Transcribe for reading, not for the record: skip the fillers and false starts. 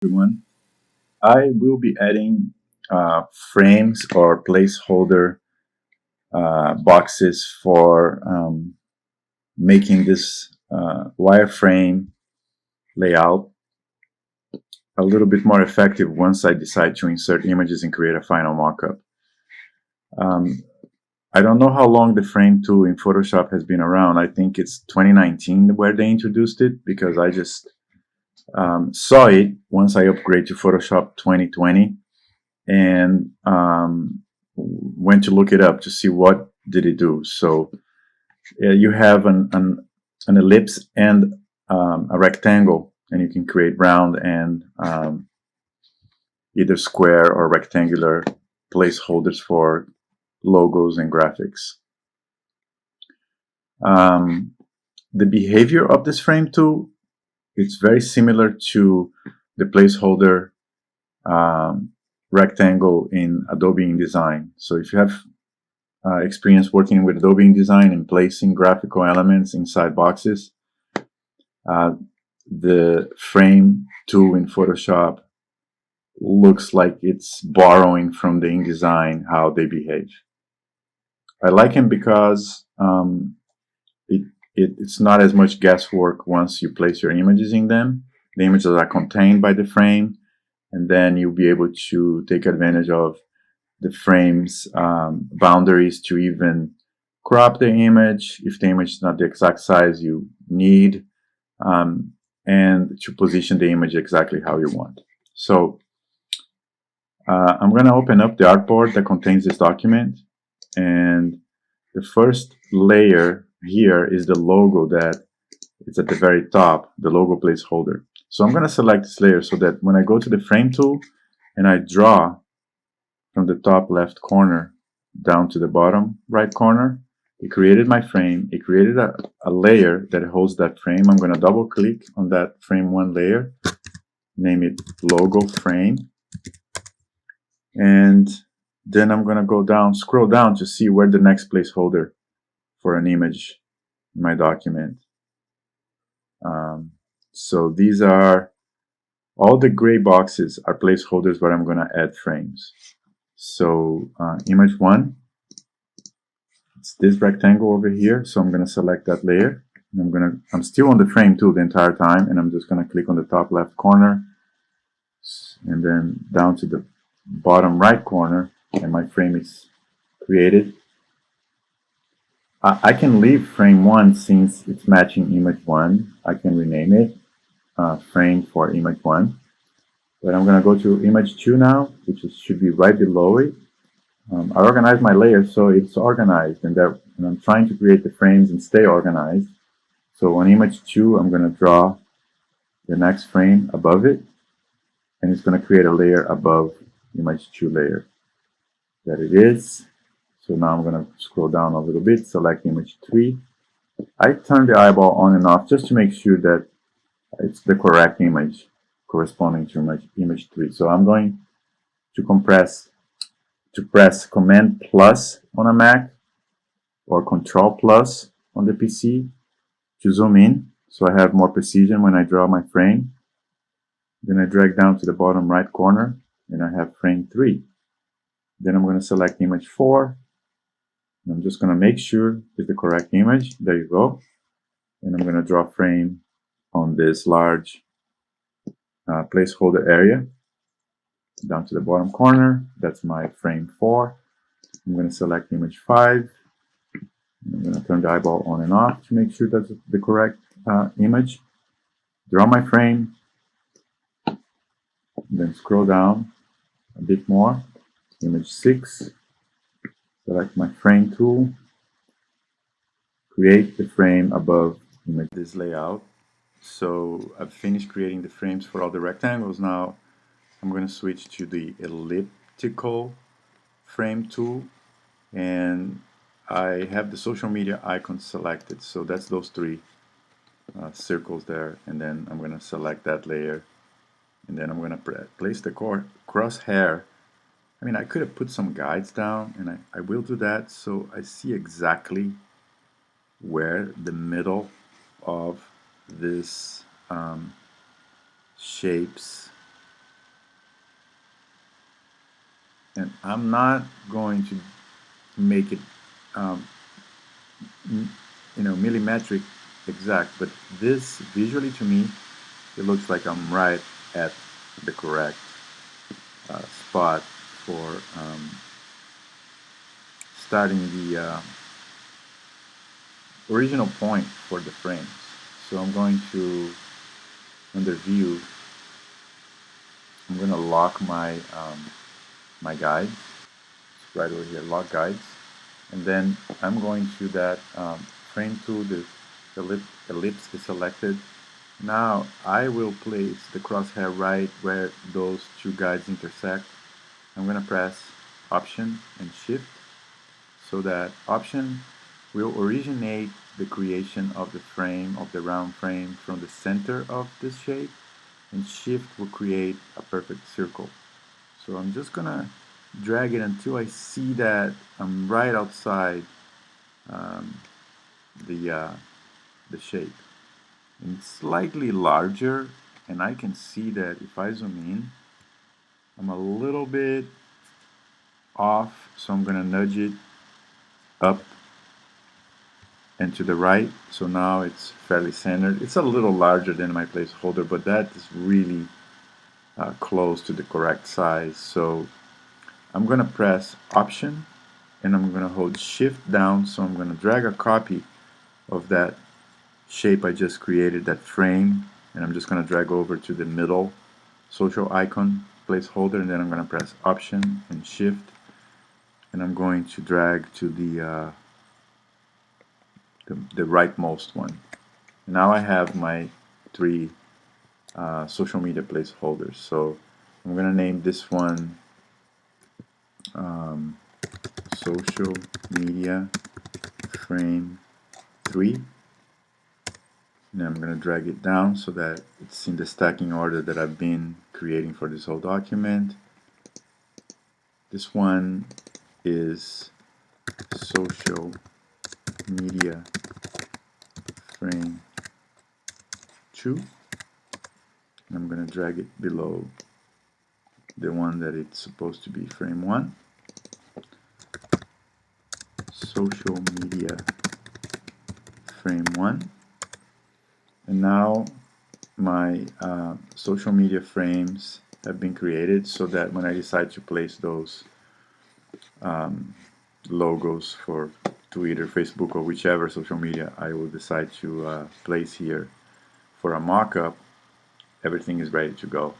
Everyone. I will be adding frames or placeholder boxes for making this wireframe layout a little bit more effective once I decide to insert images and create a final mockup. Um, I don't know how long the frame tool in Photoshop has been around. I think it's 2019 where they introduced it, because I just saw it once I upgraded to Photoshop 2020 and went to look it up to see what did it do. So you have an ellipse and a rectangle, and you can create round and either square or rectangular placeholders for logos and graphics. Um, the behavior of this frame tool, it's very similar to the placeholder rectangle in Adobe InDesign. So if you have experience working with Adobe InDesign and placing graphical elements inside boxes, the frame tool in Photoshop looks like it's borrowing from the InDesign how they behave. I like him because it's not as much guesswork once you place your images in them. The images are contained by the frame, and then you'll be able to take advantage of the frame's boundaries to even crop the image if the image is not the exact size you need, and to position the image exactly how you want. So I'm going to open up the artboard that contains this document, and the first layer here is the logo that is at the very top, the logo placeholder. So I'm going to select this layer so that when I go to the frame tool and I draw from the top left corner down to the bottom right corner, it created my frame. It created a layer that holds that frame. I'm going to double click on that frame one layer, name it logo frame, and then I'm going to go down, scroll down to see where the next placeholder for an image in my document. So these are all the gray boxes are placeholders where I'm going to add frames. So image one, it's this rectangle over here. So I'm going to select that layer, and I'm still on the frame tool the entire time, and I'm just going to click on the top left corner and then down to the bottom right corner, and my frame is created. I can leave frame one since it's matching image one. I can rename it frame for image one. But I'm going to go to image 2 now, which should be right below it. I organize my layers so it's organized, and I'm trying to create the frames and stay organized. So on image 2, I'm going to draw the next frame above it, and it's going to create a layer above image 2 layer. There it is. So now I'm going to scroll down a little bit, select image 3. I turn the eyeball on and off just to make sure that it's the correct image corresponding to image 3. So I'm going to press Command plus on a Mac or Control plus on the PC to zoom in so I have more precision when I draw my frame. Then I drag down to the bottom right corner and I have frame 3. Then I'm going to select image 4. And I'm just going to make sure it's the correct image. There you go. And I'm going to draw a frame on this large placeholder area down to the bottom corner. That's my frame 4. I'm going to select image 5. I'm going to turn the eyeball on and off to make sure that's the correct image. Draw my frame, then scroll down a bit more. Image 6. Select my frame tool. Create the frame above image. This layout. So I've finished creating the frames for all the rectangles. Now I'm going to switch to the elliptical frame tool, and I have the social media icon selected. So that's those three circles there, and then I'm going to select that layer, and then I'm going to place the crosshair. I mean, I could have put some guides down, and I will do that so I see exactly where the middle of this shapes And I'm not going to make it um, millimetric exact, but this visually to me, it looks like I'm right at the correct spot for starting the original point for the frames. So I'm going to, under view, I'm going to lock my guides. It's right over here, lock guides. And then I'm going to that frame tool, the ellipse is selected. Now I will place the crosshair right where those two guides intersect. I'm going to press Option and Shift so that Option will originate the creation of the frame, of the round frame, from the center of this shape, and Shift will create a perfect circle. So I'm just going to drag it until I see that I'm right outside um, the the shape. And it's slightly larger, and I can see that if I zoom in, I'm a little bit off, so I'm going to nudge it up and to the right. So now it's fairly centered. It's a little larger than my placeholder, but that is really close to the correct size. So I'm going to press Option and I'm going to hold Shift down. So I'm going to drag a copy of that shape I just created, that frame, and I'm just going to drag over to the middle social icon placeholder, and then I'm going to press Option and Shift, and I'm going to drag to the rightmost one. Now I have my three social media placeholders. So I'm going to name this one um, social media frame 3. And I'm going to drag it down so that it's in the stacking order that I've been creating for this whole document. This one is social media frame 2. And I'm going to drag it below the one that it's supposed to be, frame 1. Social media frame 1. And now my social media frames have been created so that when I decide to place those logos for Twitter, Facebook, or whichever social media I will decide to place here for a mock-up, everything is ready to go.